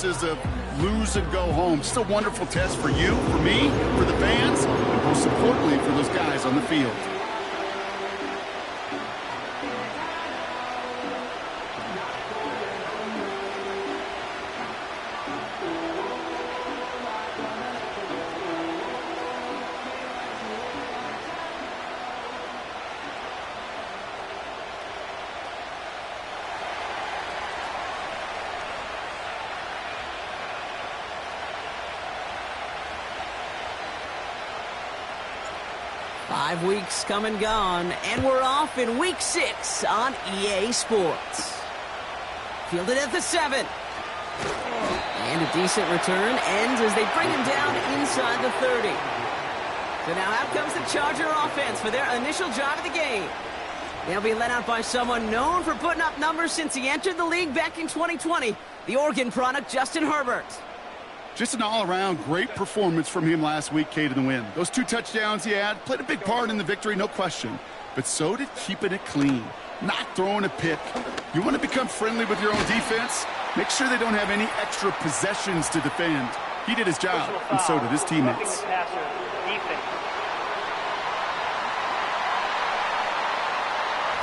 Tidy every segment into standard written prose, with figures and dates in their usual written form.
chances of lose and go home. Just a wonderful test for you, for me, for the fans, and most importantly for those guys on the field. Five weeks come and gone, and we're off in week 6 on EA Sports. Fielded at the 7. And a decent return ends as they bring him down inside the 30. So now out comes the Charger offense for their initial drive of the game. They'll be led out by someone known for putting up numbers since he entered the league back in 2020, the Oregon product, Justin Herbert. Just an all-around great performance from him last week, Kate, in the win. Those 2 touchdowns he had played a big part in the victory, no question. But so did keeping it clean, not throwing a pick. You want to become friendly with your own defense? Make sure they don't have any extra possessions to defend. He did his job, and so did his teammates.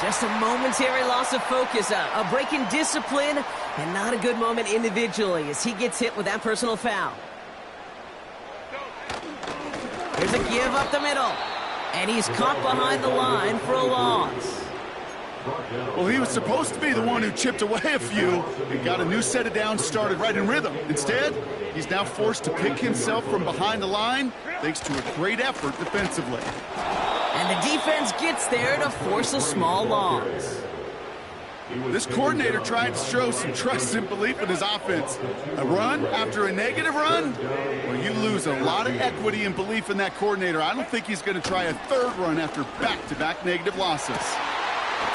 Just a momentary loss of focus, a break in discipline, and not a good moment individually as he gets hit with that personal foul. Here's a give up the middle, and he's caught behind the line for a loss. Well, he was supposed to be the one who chipped away a few and got a new set of downs started right in rhythm. Instead, he's now forced to pick himself from behind the line thanks to a great effort defensively. And the defense gets there to force a small loss. This coordinator tried to show some trust and belief in his offense. A run after a negative run? Well, you lose a lot of equity and belief in that coordinator. I don't think he's going to try a third run after back-to-back negative losses.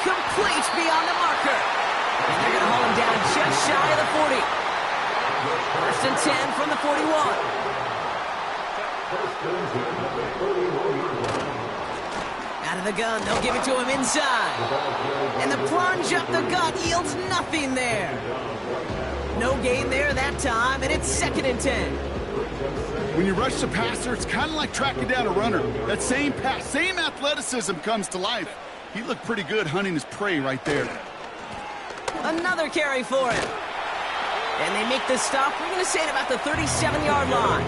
Complete beyond the marker. And they're going to haul him down just shy of the 40. First and 10 from the 41. Out of the gun, they'll give it to him inside. And the plunge up the gut yields nothing there. No gain there that time, and it's 2nd and 10. When you rush the passer, it's kind of like tracking down a runner. That same pass, same athleticism comes to life. He looked pretty good hunting his prey right there. Another carry for him. And they make the stop, we're going to say, at about the 37-yard line.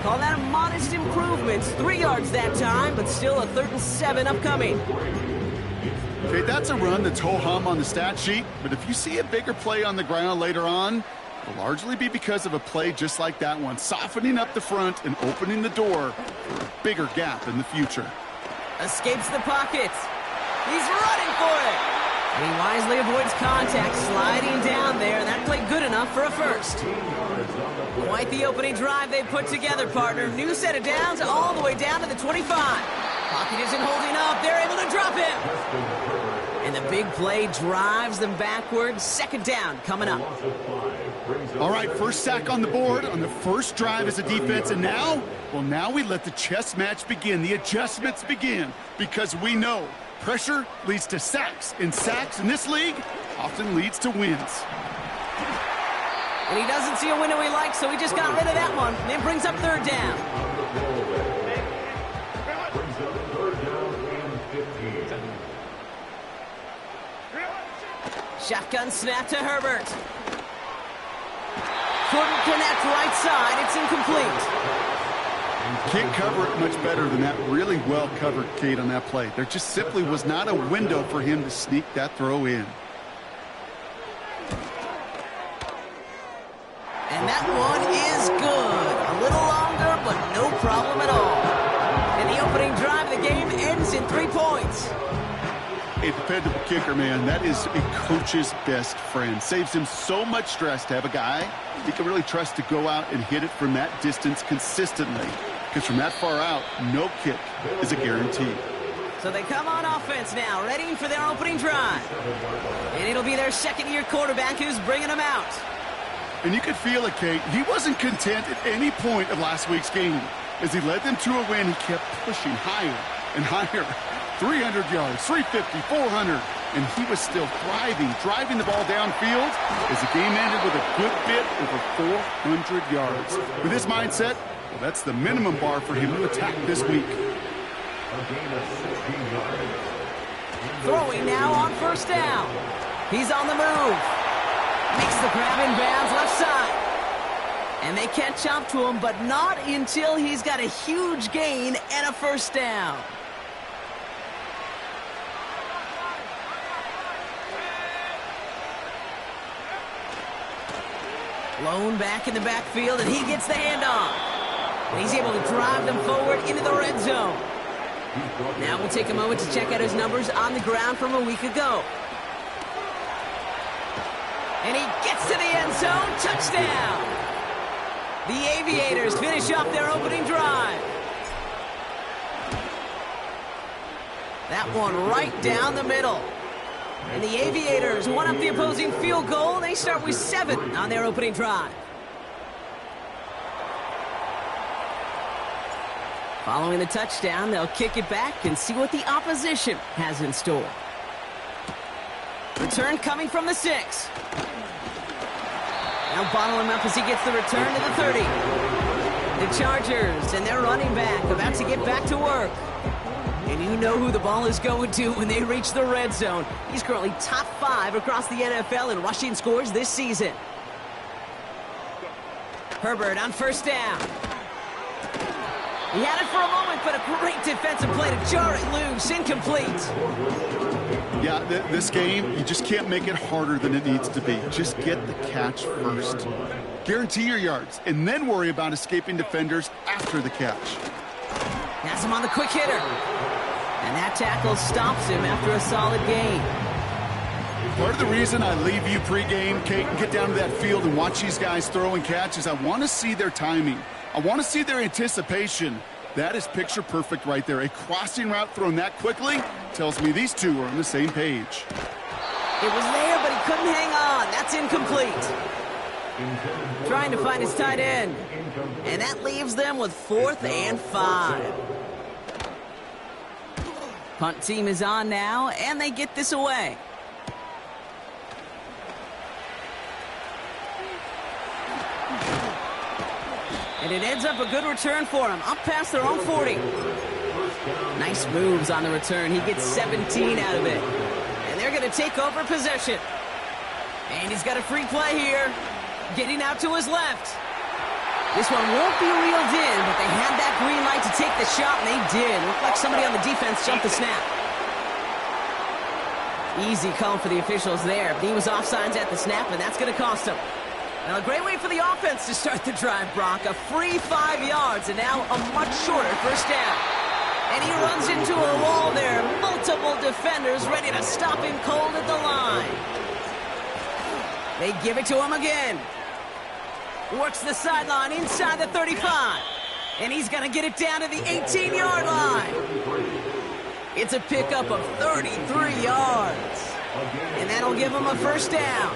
Call that a modest improvement. 3 yards that time, but still a 3rd and 7 upcoming. Okay, that's a run that's ho-hum on the stat sheet, but if you see a bigger play on the ground later on, it'll largely be because of a play just like that one, softening up the front and opening the door for a bigger gap in the future. Escapes the pocket. He's running for it. And he wisely avoids contact, sliding down there, and that played good enough for a first. Quite the opening drive they put together, partner. New set of downs all the way down to the 25. Pocket isn't holding up. They're able to drop him. And the big play drives them backwards. 2nd down coming up. All right, first sack on the board on the first drive as a defense. And now, well, now we let the chess match begin. The adjustments begin because we know pressure leads to sacks. And sacks in this league often leads to wins. And he doesn't see a window he likes, so he just got rid of that one. And it brings up 3rd down. Shotgun snap to Herbert. Couldn't connect right side. It's incomplete. Can't cover it much better than that. Really well covered, Kate, on that play. There just simply was not a window for him to sneak that throw in. And that one is good. A little longer, but no problem at all. And the opening drive of the game ends in 3 points. A dependable kicker, man. That is a coach's best friend. Saves him so much stress to have a guy he can really trust to go out and hit it from that distance consistently. Because from that far out, no kick is a guarantee. So they come on offense now, ready for their opening drive. And it'll be their 2nd-year quarterback who's bringing them out. And you could feel it, Kate. He wasn't content at any point of last week's game. As he led them to a win, he kept pushing higher and higher. 300 yards, 350, 400. and he was still thriving, driving the ball downfield as the game ended with a good bit over 400 yards. With this mindset, well, that's the minimum bar for him to attack this week. Throwing now on first down. He's on the move. Makes the grab in bounds left side. And they catch up to him, but not until he's got a huge gain and a first down. Blown back in the backfield, and he gets the handoff. And he's able to drive them forward into the red zone. Now we'll take a moment to check out his numbers on the ground from a week ago. And he gets to the end zone. Touchdown! The Aviators finish off their opening drive. That one right down the middle. And the Aviators won up the opposing field goal. They start with 7 on their opening drive. Following the touchdown, they'll kick it back and see what the opposition has in store. Return coming from the 6. Now bottle him up as he gets the return to the 30. The Chargers and their running back about to get back to work. And you know who the ball is going to when they reach the red zone. He's currently top 5 across the NFL in rushing scores this season. Herbert on first down. He had it for a moment, but a great defensive play to jar it loose. Incomplete. Yeah, this game, you just can't make it harder than it needs to be. Just get the catch first. Guarantee your yards, and then worry about escaping defenders after the catch. Has him on the quick hitter. And that tackle stops him after a solid gain. Part of the reason I leave you pregame, Kate, and get down to that field and watch these guys throw and catch is I want to see their timing. I want to see their anticipation. That is picture perfect right there. A crossing route thrown that quickly tells me these two are on the same page. It was there, but he couldn't hang on. That's incomplete. Trying to find his tight end. And that leaves them with 4th and 5. Punt team is on now, and they get this away. And it ends up a good return for him, up past their own 40. Nice moves on the return. He gets 17 out of it. And they're going to take over possession. And he's got a free play here. Getting out to his left. This one won't be reeled in, but they had that green light to take the shot, and they did. Looked like somebody on the defense jumped the snap. Easy call for the officials there. But he was offsides at the snap, and that's going to cost him. Now, a great way for the offense to start the drive, Brock. A free 5 yards, and now a much shorter first down. And he runs into a wall there. Multiple defenders ready to stop him cold at the line. They give it to him again. Works the sideline inside the 35. And he's going to get it down to the 18-yard line. It's a pickup of 33 yards. And that'll give him a first down.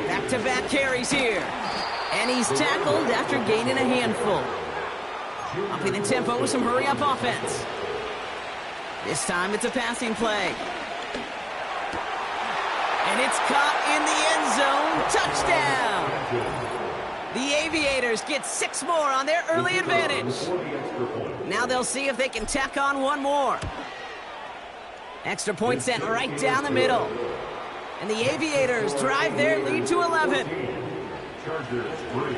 Back-to-back carries here. And he's tackled after gaining a handful. Upping the tempo with some hurry-up offense. This time it's a passing play. And it's caught in the end zone. Touchdown! The Aviators get 6 more on their early advantage. Now they'll see if they can tack on one more. Extra point sent right down the middle. And the Aviators drive their lead to 11. Chargers 3.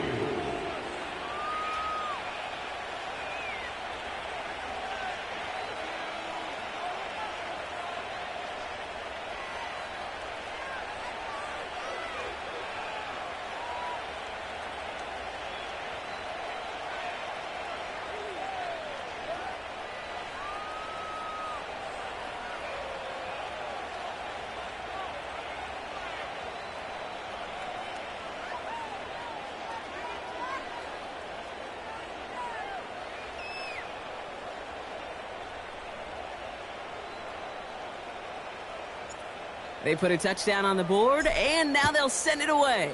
They put a touchdown on the board, and now they'll send it away.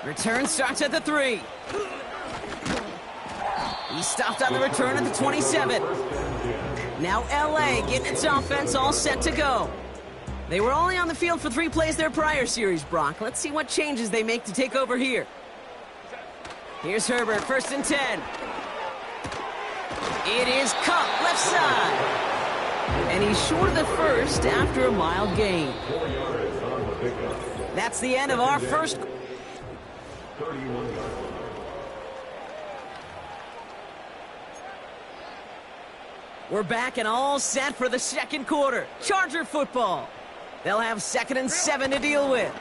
Return starts at the 3. He stopped on the return at the 27. Now LA getting its offense all set to go. They were only on the field for 3 plays their prior series, Brock. Let's see what changes they make to take over here. Here's Herbert, 1st and 10. It is Cup, left side. And he's short of the first after a mild gain. That's the end of our first. We're back and all set for the second quarter. Charger football. They'll have 2nd and 7 to deal with.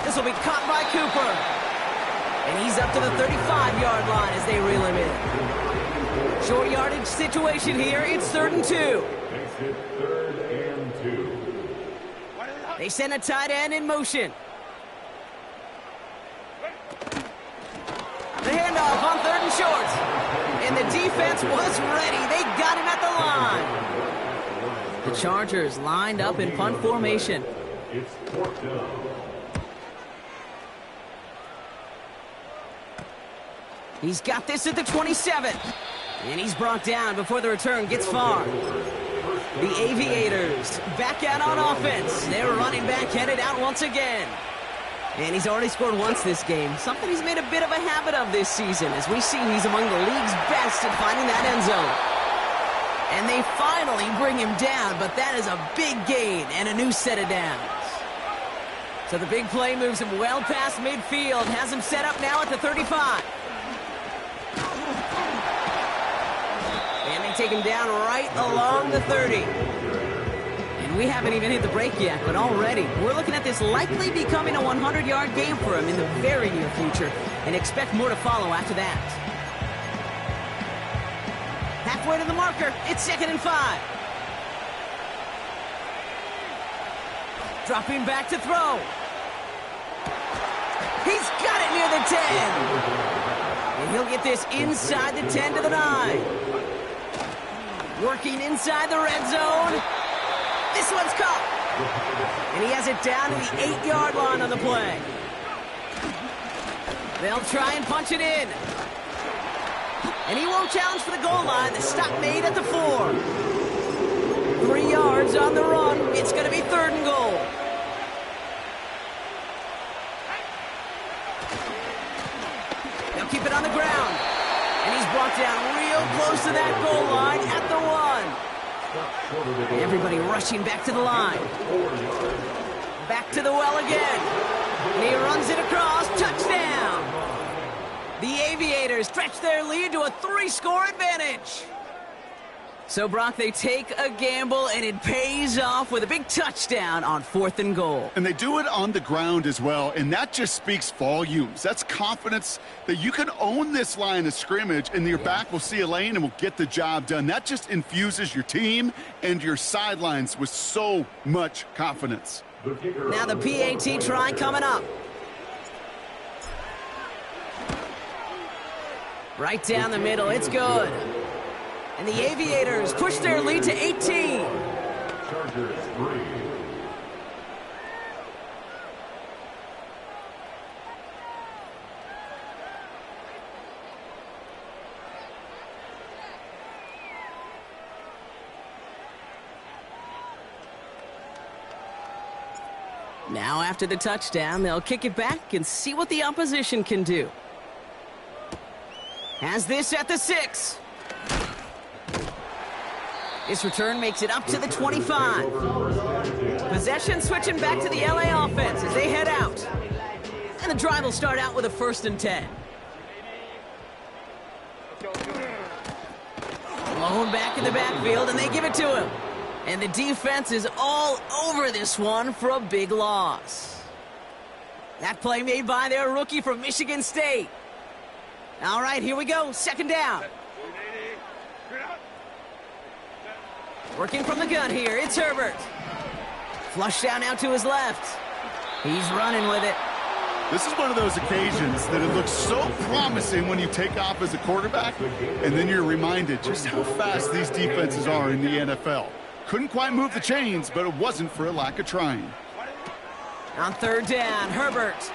This will be caught by Cooper. And he's up to the 35-yard line as they reel him in. Short yardage situation here. It's 3rd and 2. Makes it 3rd and 2. They send a tight end in motion. The handoff on 3rd and short. And the defense was ready. They got him at the line. The Chargers lined up in punt formation. It's 4th down. He's got this at the 27. And he's brought down before the return gets far. The Aviators back out on offense. Their running back headed out once again. And he's already scored once this game, something he's made a bit of a habit of this season. As we see, he's among the league's best at finding that end zone. And they finally bring him down, but that is a big gain and a new set of downs. So the big play moves him well past midfield, has him set up now at the 35. And they take him down right along the 30. And we haven't even hit the break yet, but already we're looking at this likely becoming a 100-yard game for him in the very near future, and expect more to follow after that. Halfway to the marker, it's 2nd and 5. Dropping back to throw. He's got it near the 10. And he'll get this inside the 10 to the 9. Working inside the red zone. This one's caught. And he has it down to the 8-yard line on the play. They'll try and punch it in. And he won't challenge for the goal line. The stop made at the 4. 3 yards on the run. It's going to be 3rd and goal. They'll keep it on the ground. And he's brought down real close to that goal line at the 1. Everybody rushing back to the line. Back to the well again. And he runs it across. Touchdown. The Aviators stretch their lead to a 3-score advantage. So, Brock, they take a gamble, and it pays off with a big touchdown on 4th and goal. And they do it on the ground as well, and that just speaks volumes. That's confidence that you can own this line of scrimmage, and your back will see a lane and will get the job done. That just infuses your team and your sidelines with so much confidence. Now the PAT try coming up. Right down the middle, it's good. And the Aviators push their lead to 18. Chargers 3. Now after the touchdown, they'll kick it back and see what the opposition can do. Has this at the 6. This return makes it up to the 25. Possession switching back to the LA offense as they head out. And the drive will start out with a 1st and 10. Blown back in the backfield, and they give it to him. And the defense is all over this one for a big loss. That play made by their rookie from Michigan State. All right, here we go. 2nd down. Working from the gun here, it's Herbert. Flush down out to his left. He's running with it. This is one of those occasions that it looks so promising when you take off as a quarterback, and then you're reminded just how fast these defenses are in the NFL. Couldn't quite move the chains, but it wasn't for a lack of trying. On 3rd down, Herbert.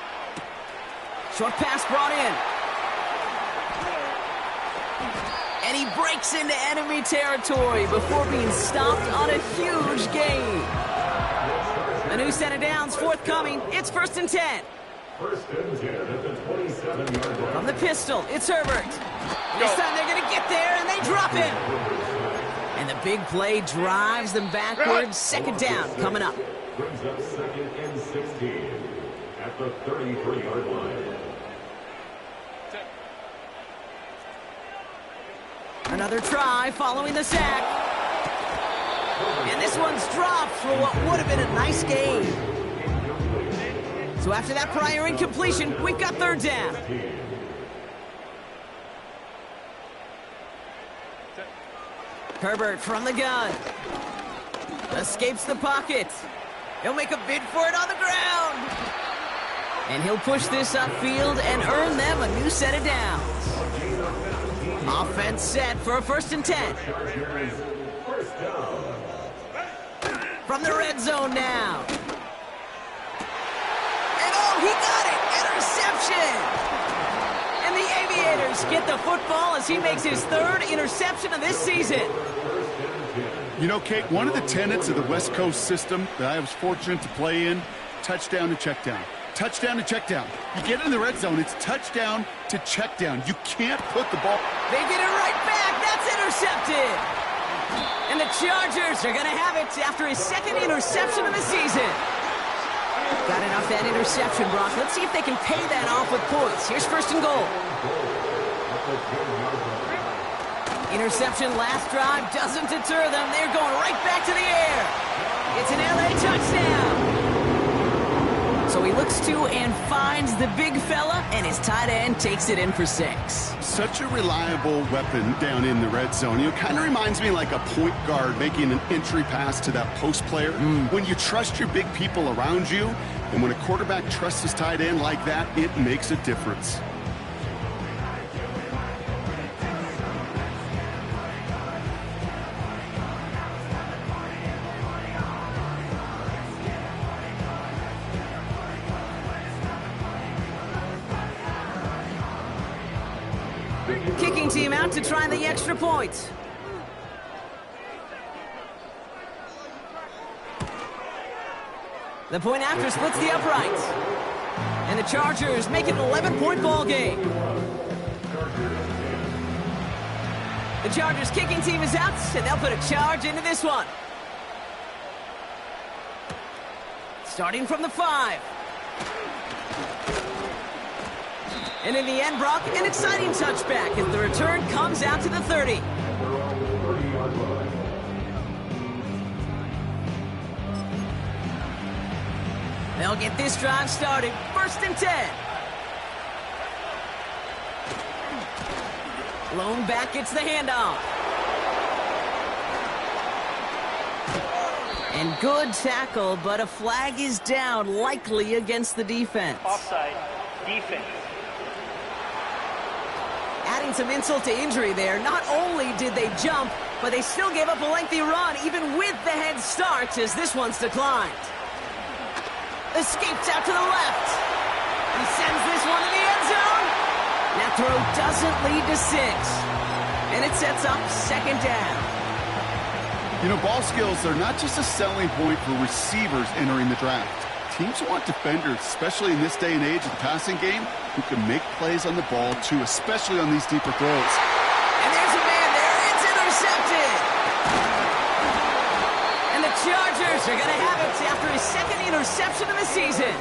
Short pass brought in. And he breaks into enemy territory before being stopped on a huge gain. A new set of downs forthcoming. It's 1st and 10. 1st and 10 at the 27-yard line. From the pistol, it's Herbert. This time they're going to get there, and they drop him. And the big play drives them backwards. 2nd down coming up. Brings up 2nd and 16 at the 33-yard line. Another try following the sack. And this one's dropped for what would have been a nice gain. So after that prior incompletion, we've got 3rd down. Herbert from the gun. Escapes the pocket. He'll make a bid for it on the ground. And he'll push this upfield and earn them a new set of downs. Offense set for a 1st and 10. From the red zone now. And oh, he got it! Interception! And the Aviators get the football as he makes his 3rd interception of this season. You know, Kate, one of the tenets of the West Coast system that I was fortunate to play in, touchdown to check down. Touchdown to check down. You get in the red zone, it's touchdown to check down. You can't put the ball... They get it right back. That's intercepted. And the Chargers are going to have it after his 2nd interception of the season. Got it off that interception, Brock. Let's see if they can pay that off with points. Here's 1st and goal. Interception last drive doesn't deter them. They're going right back to the air. It's an LA touchdown. So he looks to and finds the big fella, and his tight end takes it in for 6. Such a reliable weapon down in the red zone. You know, kind of reminds me like a point guard making an entry pass to that post player. When you trust your big people around you, and when a quarterback trusts his tight end like that, it makes a difference. Kicking team out to try the extra point. The point after splits the uprights. And the Chargers make it an 11-point ball game. The Chargers kicking team is out, and they'll put a charge into this one. Starting from the 5. And in the end, Brock, an exciting touchback as the return comes out to the 30. They'll get this drive started. 1st and 10. Lone back gets the handoff. And good tackle, but a flag is down, likely against the defense. Offside, defense. Adding some insult to injury there, not only did they jump, but they still gave up a lengthy run, even with the head start, as this one's declined. Escapes out to the left. He sends this one to the end zone. That throw doesn't lead to 6. And it sets up 2nd down. You know, ball skills are not just a selling point for receivers entering the draft. Teams want defenders, especially in this day and age of the passing game, who can make plays on the ball, too, especially on these deeper throws. And there's a man there. It's intercepted. And the Chargers are going to have it after his 2nd interception of the season.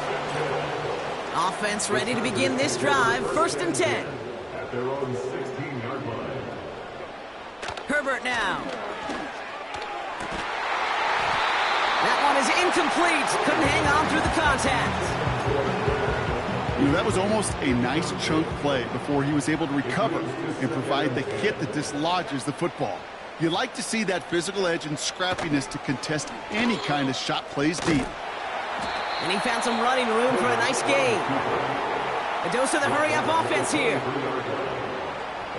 Offense ready to begin this drive. 1st and 10. At their own 16-yard line. Herbert now. That one is incomplete. Couldn't hang on through the contact. You know, that was almost a nice chunk play before he was able to recover and provide the hit that dislodges the football. You like to see that physical edge and scrappiness to contest any kind of shot plays deep. And he found some running room for a nice gain. A dose of the hurry-up offense here.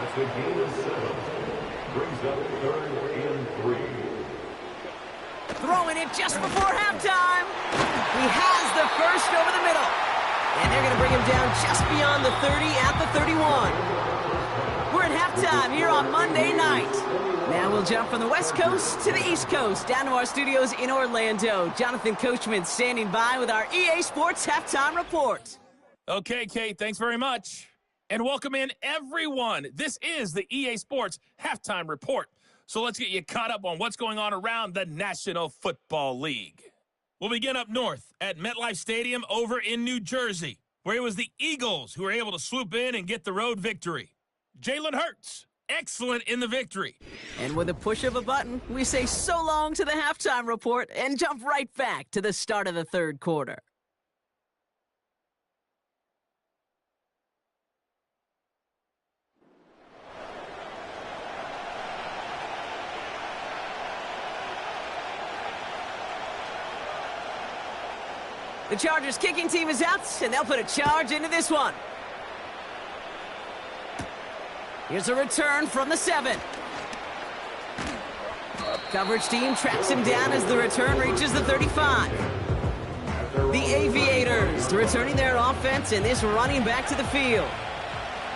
That's a gain of 7. Brings up 3rd and 3. Throwing it just before halftime. He has the first over the middle. And they're going to bring him down just beyond the 30 at the 31. We're at halftime here on Monday night. Now we'll jump from the West Coast to the East Coast, down to our studios in Orlando. Jonathan Coachman standing by with our EA Sports Halftime Report. Okay, Kate, thanks very much. And welcome in, everyone. This is the EA Sports Halftime Report. So let's get you caught up on what's going on around the National Football League. We'll begin up north at MetLife Stadium over in New Jersey, where it was the Eagles who were able to swoop in and get the road victory. Jalen Hurts, excellent in the victory. And with a push of a button, we say so long to the halftime report and jump right back to the start of the third quarter. The Chargers kicking team is out, and they'll put a charge into this one. Here's a return from the 7. Coverage team tracks him down as the return reaches the 35. The Aviators returning their offense and this running back to the field.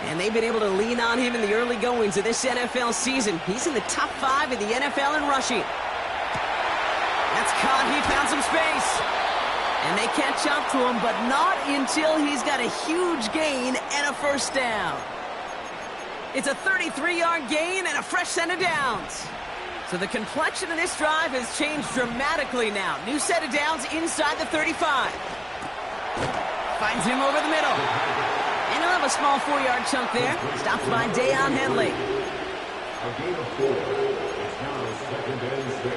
And they've been able to lean on him in the early goings of this NFL season. He's in the top 5 in the NFL in rushing. That's caught. He found some space. And they catch up to him, but not until he's got a huge gain and a first down. It's a 33-yard gain and a fresh set of downs. So the complexion of this drive has changed dramatically now. New set of downs inside the 35. Finds him over the middle. And he'll have a small 4-yard chunk there. Stopped by Deion Henley. A gain of 4. It's now 2nd and 6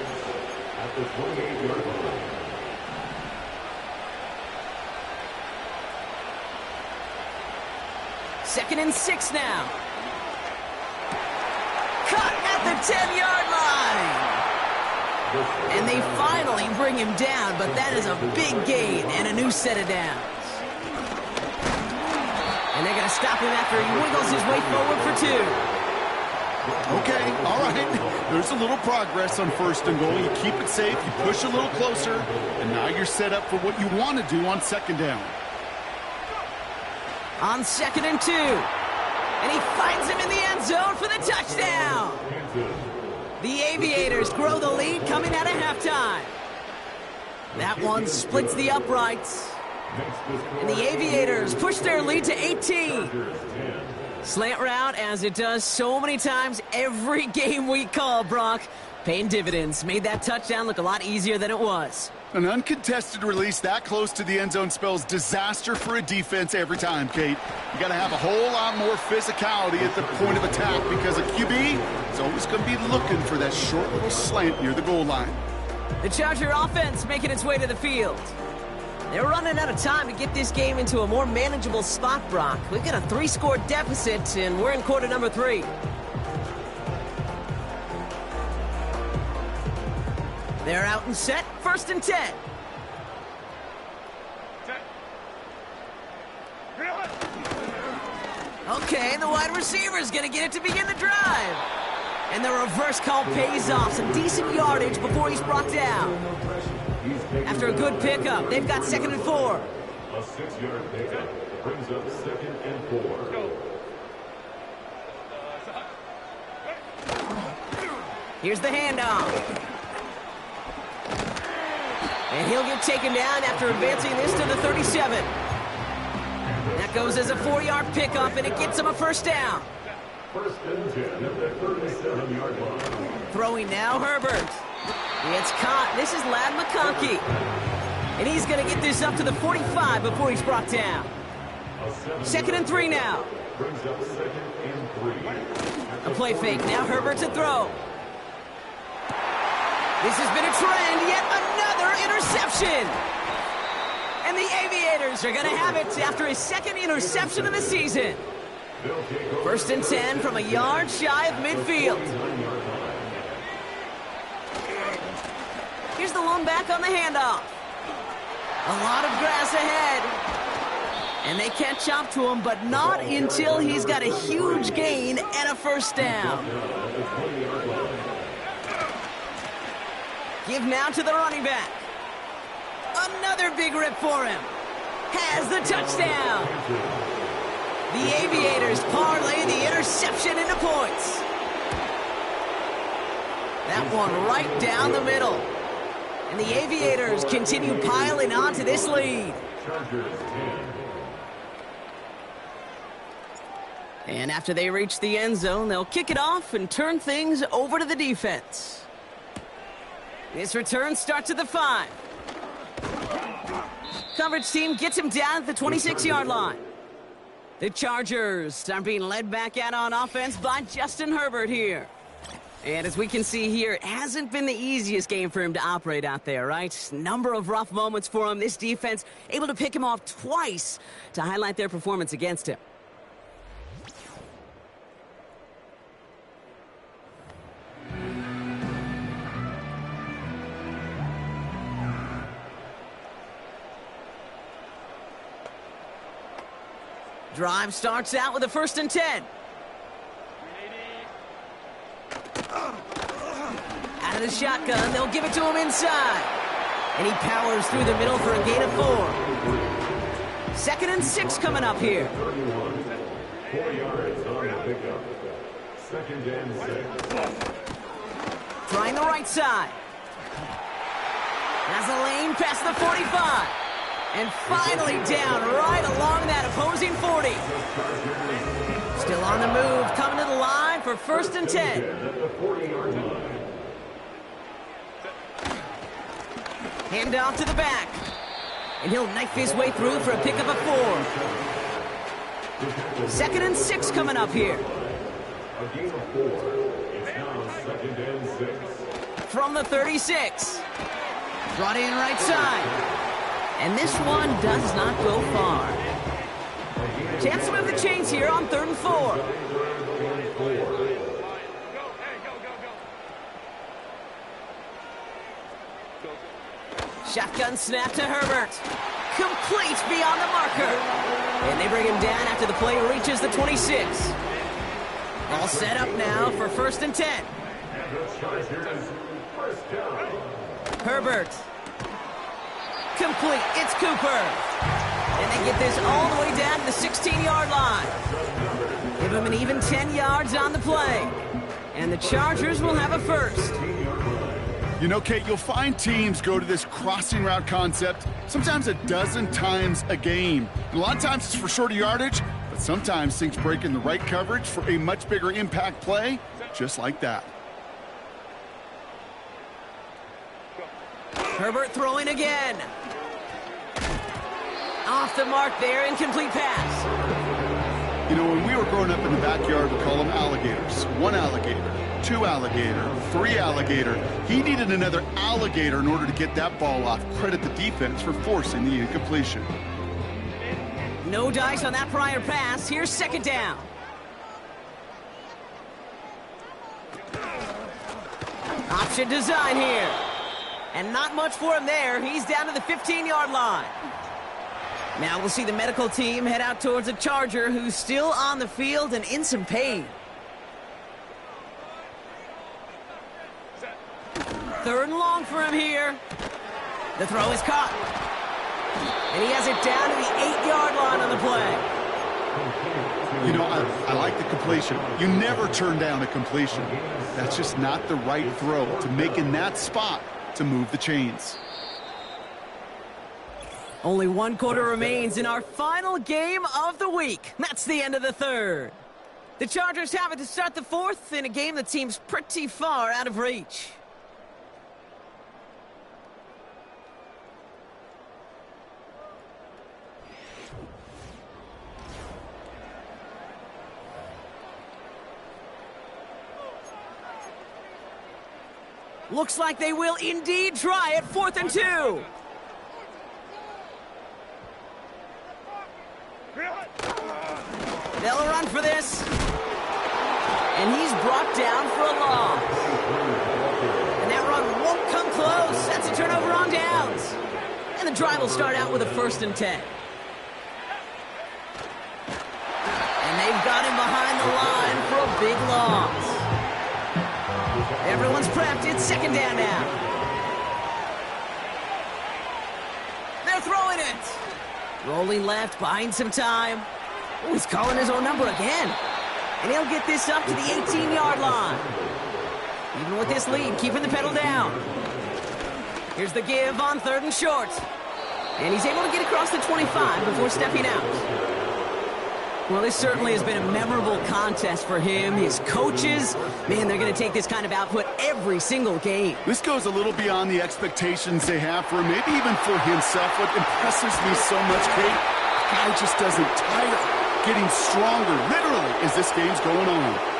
at the 28-yard line. Second and 6 now. Cut at the 10-yard line. And they finally bring him down, but that is a big gain and a new set of downs. And they're going to stop him after he wiggles his way forward for 2. Okay, all right. There's a little progress on 1st and goal. You keep it safe, you push a little closer, and now you're set up for what you want to do on 2nd down. On 2nd and 2. And he finds him in the end zone for the touchdown. The Aviators grow the lead coming out of halftime. That one splits the uprights. And the Aviators push their lead to 18. Slant route, as it does so many times every game we call, Brock. Paying dividends. Made that touchdown look a lot easier than it was. An uncontested release that close to the end zone spells disaster for a defense every time, Kate. You got to have a whole lot more physicality at the point of attack because a QB is always going to be looking for that short little slant near the goal line. The Charger offense making its way to the field. They're running out of time to get this game into a more manageable spot, Brock. We've got a 3-score deficit, and we're in quarter number 3. They're out and set, 1st and 10. Okay, the wide receiver's going to get it to begin the drive. And the reverse call pays off. Some decent yardage before he's brought down. After a good pickup, they've got 2nd and 4. A 6-yard pickup brings up 2nd and 4. Here's the handoff. And he'll get taken down after advancing this to the 37. That goes as a 4-yard pickup, and it gets him a first down. 1st and 10 at the 37-yard line. Throwing now, Herbert. It's caught. This is Ladd McConkey. And he's going to get this up to the 45 before he's brought down. 2nd and 3 now. Brings up 2nd and 3. A play fake. Now Herbert to throw. This has been a trend. Yet another interception. And the Aviators are going to have it after his 2nd interception of the season. 1st and 10 from a yard shy of midfield. Here's the one back on the handoff. A lot of grass ahead. And they catch up to him, but not until he's got a huge gain and a first down. Give now to the running back. Another big rip for him. Has the touchdown. The Aviators parlay the interception into points. That one right down the middle. And the Aviators continue piling onto this lead. And after they reach the end zone, they'll kick it off and turn things over to the defense. This return starts at the 5. Coverage team gets him down at the 26-yard line. The Chargers are being led back out on offense by Justin Herbert here. And as we can see here, it hasn't been the easiest game for him to operate out there, right? Number of rough moments for him. This defense able to pick him off twice to highlight their performance against him. Drive starts out with a 1st and 10. Out of the shotgun, they'll give it to him inside. And he powers through the middle for a gain of 4. 2nd and 6 coming up here. 4 yards on the pickup. 2nd and 6. Trying the right side. Has a lane past the 45. And finally down right along that opposing 40. Still on the move, coming to the line for 1st and 10. Hand off to the back. And he'll knife his way through for a pickup of 4. 2nd and 6 coming up here. A gain of 4. It's now 2nd and 6. From the 36. Brought in right side. And this one does not go far. Chance to move the chains here on 3rd and 4. Shotgun snap to Herbert. Complete beyond the marker. And they bring him down after the play reaches the 26. All set up now for 1st and 10. Herbert. Complete. It's Cooper. And they get this all the way down to the 16-yard line. Give him an even 10 yards on the play. And the Chargers will have a 1st. You know, Kate, you'll find teams go to this crossing route concept sometimes a dozen times a game. And a lot of times it's for shorter yardage, but sometimes things break in the right coverage for a much bigger impact play, just like that. Herbert throwing again. Off the mark there, incomplete pass. You know, when we were growing up in the backyard, we call them alligators. 1 alligator, 2 alligator, 3 alligator. He needed another alligator in order to get that ball off. Credit the defense for forcing the incompletion. No dice on that prior pass. Here's 2nd down. Option design here. And not much for him there. He's down to the 15-yard line. Now we'll see the medical team head out towards a Charger who's still on the field and in some pain. 3rd and long for him here. The throw is caught. And he has it down to the 8-yard line on the play. You know, I like the completion. You never turn down a completion. That's just not the right throw to make in that spot to move the chains. Only 1 quarter remains in our final game of the week. That's the end of the 3rd. The Chargers have it to start the 4th in a game that seems pretty far out of reach. Looks like they will indeed try it. 4th and 2. They'll run for this. And he's brought down for a loss. And that run won't come close. That's a turnover on downs. And the drive will start out with a 1st and 10. And they've got him behind the line for a big loss. Everyone's prepped. It's 2nd down now. They're throwing it. Rolling left, buying some time. Oh, he's calling his own number again. And he'll get this up to the 18-yard line. Even with this lead, keeping the pedal down. Here's the give on 3rd and short. And he's able to get across the 25 before stepping out. Well, this certainly has been a memorable contest for him. His coaches, man, they're going to take this kind of output every single game. This goes a little beyond the expectations they have for him, maybe even for himself. What impresses me so much, Kate, the guy just doesn't tire, getting stronger, literally, as this game's going on.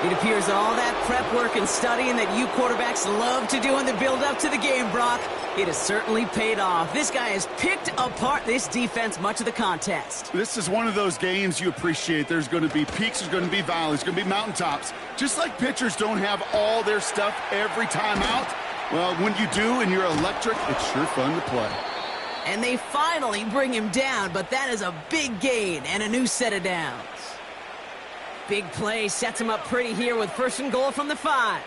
It appears all that prep work and studying that you quarterbacks love to do in the build-up to the game, Brock, it has certainly paid off. This guy has picked apart this defense much of the contest. This is one of those games you appreciate. There's going to be peaks, there's going to be valleys, there's going to be mountaintops. Just like pitchers don't have all their stuff every time out, well, when you do and you're electric, it's sure fun to play. And they finally bring him down, but that is a big gain and a new set of downs. Big play sets him up pretty here with 1st and goal from the 5.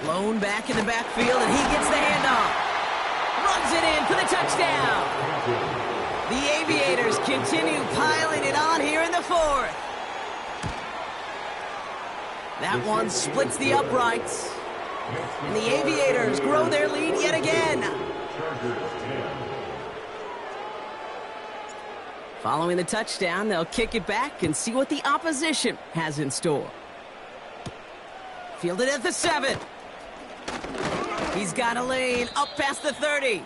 Lone back in the backfield, and he gets the handoff. Runs it in for the touchdown. The Aviators continue piling it on here in the 4th. That one splits the uprights. And the Aviators grow their lead yet again. Following the touchdown, they'll kick it back and see what the opposition has in store. Fielded at the 7. He's got a lane up past the 30.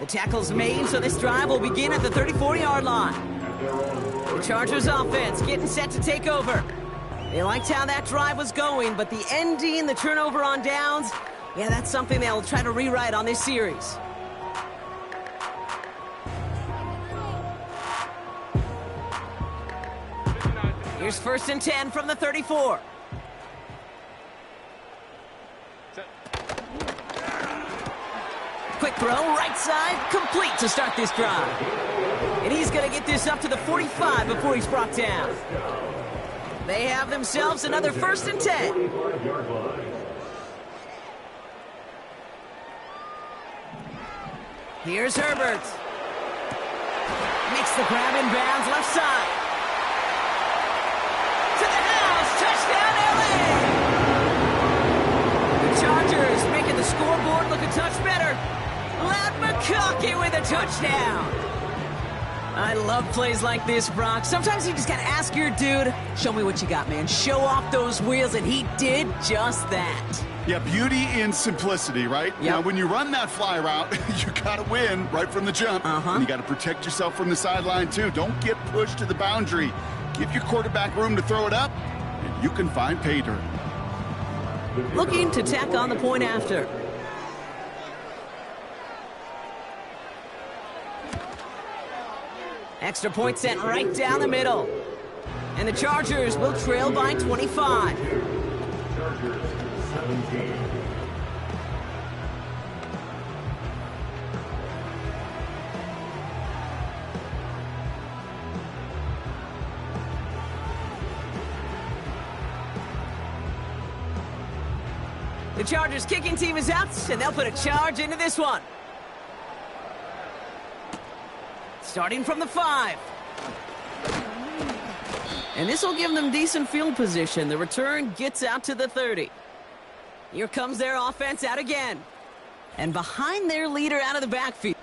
The tackle's made, so this drive will begin at the 34-yard line. The Chargers offense getting set to take over. They liked how that drive was going, but the ending, the turnover on downs, yeah, that's something they'll try to rewrite on this series. Here's 1st and 10 from the 34. Quick throw, right side, complete to start this drive. And he's going to get this up to the 45 before he's brought down. They have themselves another 1st and 10. Here's Herbert. Makes the grab in bounds left side. To the house, touchdown LA! The Chargers making the scoreboard look a touch better. Ladd McConkey with a touchdown. I love plays like this, Brock. Sometimes you just gotta ask your dude, show me what you got, man. Show off those wheels, and he did just that. Yeah, beauty in simplicity, right? Yep. Now, when you run that fly route, you gotta win right from the jump. And you gotta protect yourself from the sideline, too. Don't get pushed to the boundary. Give your quarterback room to throw it up, and you can find pay dirt. Looking to tack on the point after. Extra point sent right down the middle. And the Chargers will trail by 25. Chargers 17. The Chargers kicking team is out, and they'll put a charge into this one. Starting from the 5. And this will give them decent field position. The return gets out to the 30. Here comes their offense out again. And behind their leader out of the backfield.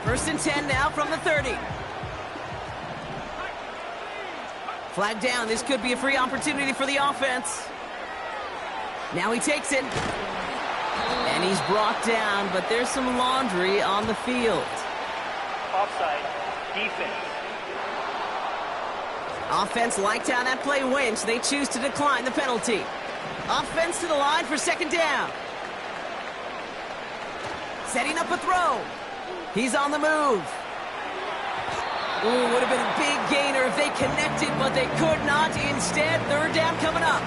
First and 10 now from the 30. Flag down. This could be a free opportunity for the offense. Now he takes it. And he's brought down, but there's some laundry on the field. Offside. Defense. Offense liked how that play went, so they choose to decline the penalty. Offense to the line for 2nd down. Setting up a throw. He's on the move. Ooh, would have been a big gainer if they connected, but they could not. Instead, 3rd down coming up.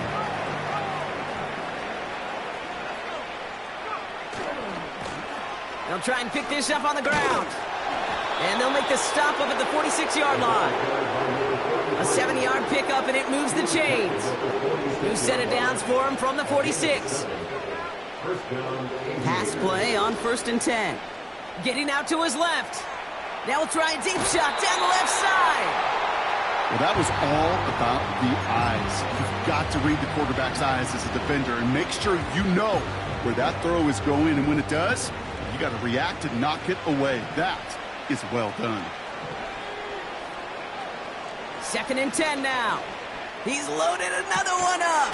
They'll try and pick this up on the ground. And they'll make the stop up at the 46-yard line. A 7-yard pickup, and it moves the chains. New set of downs for him from the 46. First down, Pass play on 1st and 10. Getting out to his left. Now we'll try a deep shot down the left side. Well, that was all about the eyes. You've got to read the quarterback's eyes as a defender and make sure you know where that throw is going. And when it does, you got to react and knock it away. That is well done. 2nd and 10 now. He's loaded another one up.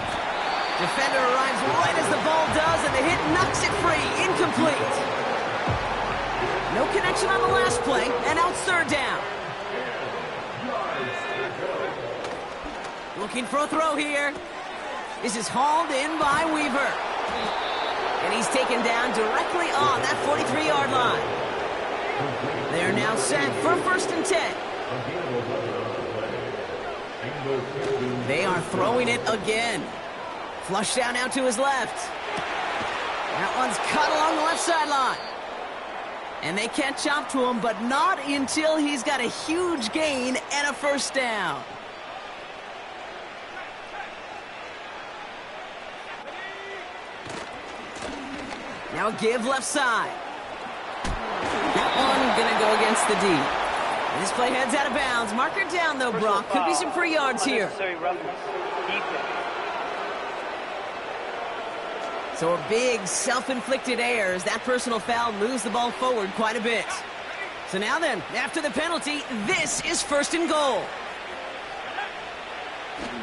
Defender arrives right as the ball does, and the hit knocks it free. Incomplete. No connection on the last play, and out 3rd down. Looking for a throw here. This is hauled in by Weaver. And he's taken down directly on that 43-yard line. They're now set for 1st and 10. They are throwing it again. Flush down out to his left. That one's cut along the left sideline. And they catch up to him, but not until he's got a huge gain and a 1st down. Now give left side. That one going to go against the D. This play heads out of bounds. Marker down, though, Brock. Could be some free yards here. Unnecessary roughness. Defense. So a big self-inflicted error as that personal foul moves the ball forward quite a bit. So now then, after the penalty, this is 1st and goal.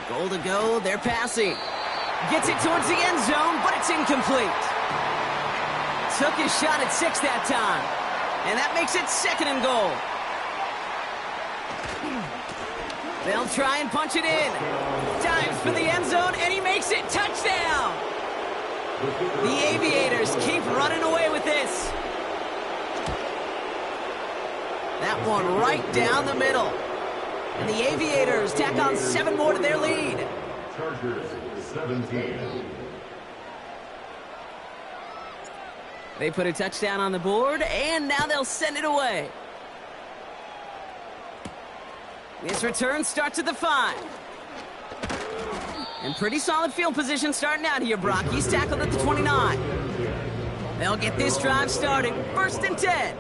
Goal to go, they're passing. Gets it towards the end zone, but it's incomplete. Took his shot at 6 that time. And that makes it 2nd and goal. They'll try and punch it in. Dives for the end zone, and he makes it. Touchdown! The Aviators keep running away with this. That one right down the middle. And the Aviators tack on 7 more to their lead. Chargers 17. They put a touchdown on the board, and now they'll send it away. This return starts at the 5. And pretty solid field position starting out here, Brock. He's tackled at the 29. They'll get this drive started. 1st and 10.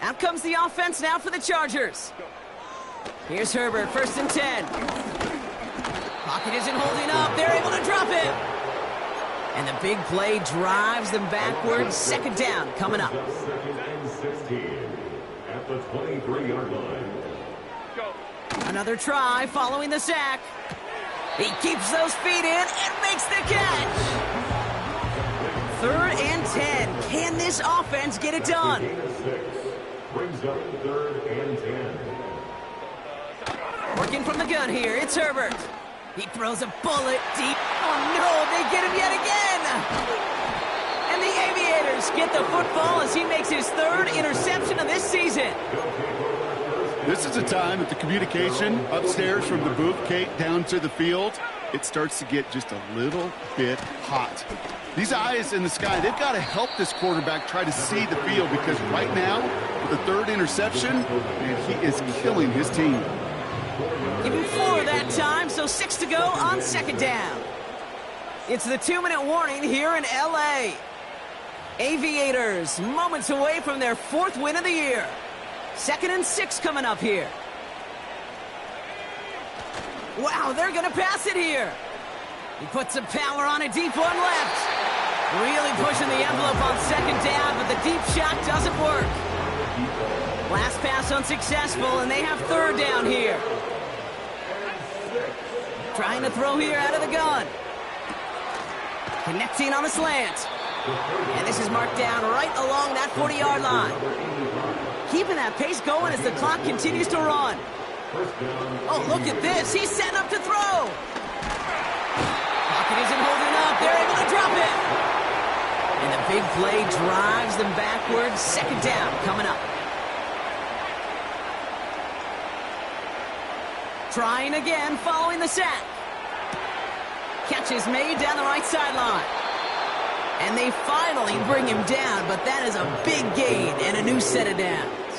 Out comes the offense now for the Chargers. Here's Herbert, 1st and 10. Pocket isn't holding up. They're able to drop it. And the big play drives them backwards. 2nd down coming up. 2nd and 16 at the 23-yard line. Another try following the sack. He keeps those feet in and makes the catch. 3rd and 10. Can this offense get it done? Brings up 3rd and 10. Working from the gun here, it's Herbert. He throws a bullet deep. Oh no, they get him yet again! And the Aviators get the football as he makes his 3rd interception of this season. This is a time that the communication upstairs from the booth, Kate, down to the field, it starts to get just a little bit hot. These eyes in the sky, they've got to help this quarterback try to see the field because right now, with the 3rd interception, man, he is killing his team. Give him 4 that time, so 6 to go on 2nd down. It's the 2-minute warning here in L.A. Aviators moments away from their 4th win of the year. 2nd and 6 coming up here. Wow, they're going to pass it here. He puts some power on a deep one left. Really pushing the envelope on 2nd down, but the deep shot doesn't work. Last pass unsuccessful, and they have 3rd down here. Trying to throw here out of the gun. Connecting on the slant. And this is marked down right along that 40-yard line. Keeping that pace going as the clock continues to run. Oh, look at this. He's setting up to throw. Pocket isn't holding up. They're able to drop it. And the big play drives them backwards. 2nd down coming up. Trying again following the sack. Catch is made down the right sideline. And they finally bring him down, but that is a big gain and a new set of downs.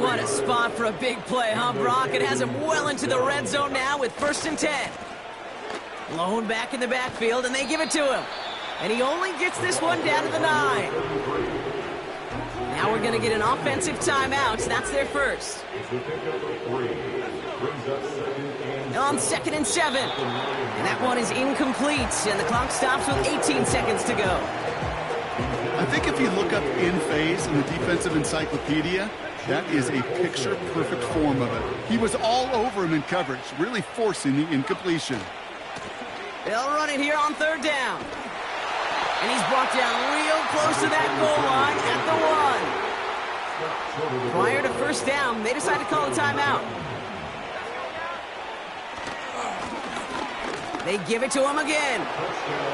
What a spot for a big play, huh, Brock? It has him well into the red zone now with 1st and 10. Lone back in the backfield, and they give it to him. And he only gets this one down to the 9. Now we're going to get an offensive timeout. That's their first. On 2nd and 7. And that one is incomplete. And the clock stops with 18 seconds to go. I think if you look up in phase in the defensive encyclopedia, that is a picture-perfect form of it. He was all over him in coverage, really forcing the incompletion. They'll run it here on 3rd down. And he's brought down real close to that goal line at the 1. Prior to 1st down, they decide to call a timeout. They give it to him again.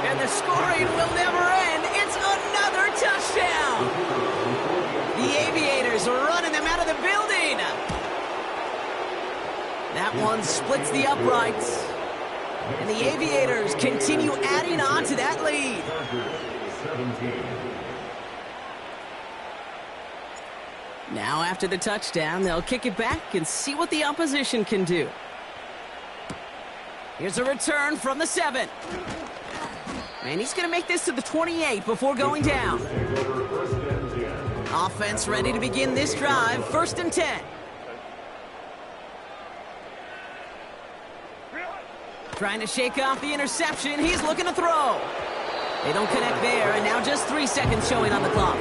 And the scoring will never end. It's another touchdown. The Aviators are running them out of the building. That one splits the uprights. And the Aviators continue adding on to that lead. Now after the touchdown, they'll kick it back and see what the opposition can do. Here's a return from the 7. And he's going to make this to the 28 before going down. Offense ready to begin this drive. 1st and 10. Trying to shake off the interception. He's looking to throw. They don't connect there, and now just 3 seconds showing on the clock.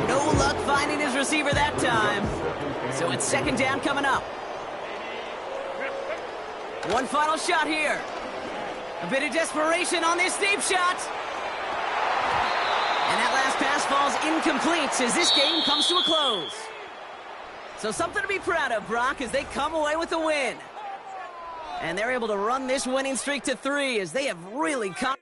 No luck finding his receiver that time. So it's 2nd down coming up. One final shot here. A bit of desperation on this deep shot. And that last pass falls incomplete as this game comes to a close. So something to be proud of, Brock, as they come away with the win. And they're able to run this winning streak to 3 as they have really come.